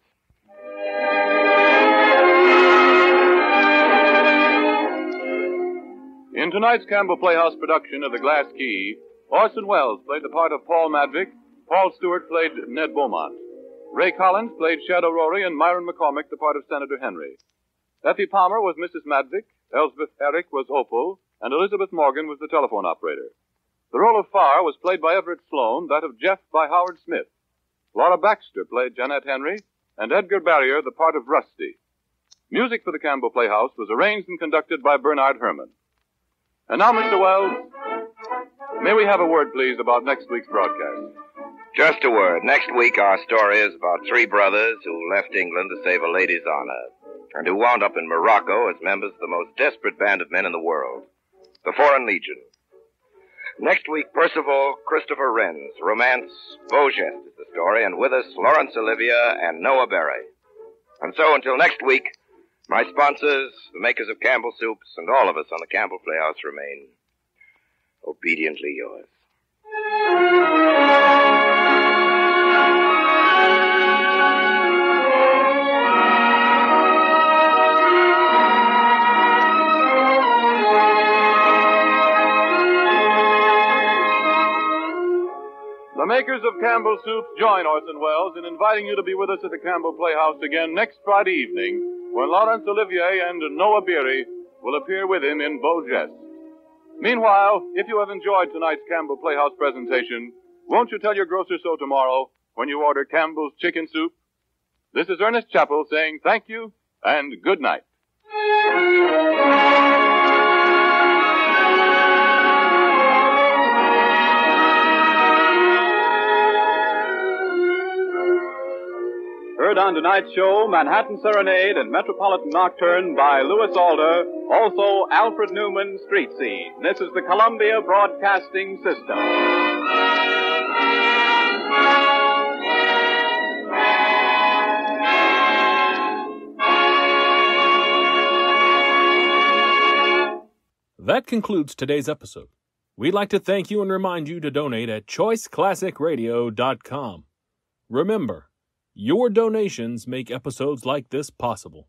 In tonight's Campbell Playhouse production of The Glass Key, Orson Welles played the part of Paul Madvick, Paul Stewart played Ned Beaumont, Ray Collins played Shadow Rory, and Myron McCormick the part of Senator Henry. Effie Palmer was Mrs. Madvick, Elsbeth Herrick was Opal, and Elizabeth Morgan was the telephone operator. The role of Farr was played by Everett Sloane, that of Jeff by Howard Smith. Laura Baxter played Jeanette Henry, and Edgar Barrier the part of Rusty. Music for the Campbell Playhouse was arranged and conducted by Bernard Herrmann. And now, Mr. Wells, may we have a word, please, about next week's broadcast? Just a word. Next week, our story is about 3 brothers who left England to save a lady's honor, and who wound up in Morocco as members of the most desperate band of men in the world, the Foreign Legion. Next week, Percival Christopher Wren's romance, Beau Geste, is the story, and with us, Laurence Olivier and Noah Berry. And so, until next week, my sponsors, the makers of Campbell Soups, and all of us on the Campbell Playhouse remain obediently yours. The makers of Campbell Soups join Orson Welles in inviting you to be with us at the Campbell Playhouse again next Friday evening, when Laurence Olivier and Noah Beery will appear with him in Beau Geste. Meanwhile, if you have enjoyed tonight's Campbell Playhouse presentation, won't you tell your grocer so tomorrow when you order Campbell's Chicken Soup? This is Ernest Chappell saying thank you and good night. Heard on tonight's show, Manhattan Serenade and Metropolitan Nocturne by Louis Alder, also Alfred Newman, Street Scene. This is the Columbia Broadcasting System. That concludes today's episode. We'd like to thank you and remind you to donate at choiceclassicradio.com. Remember, your donations make episodes like this possible.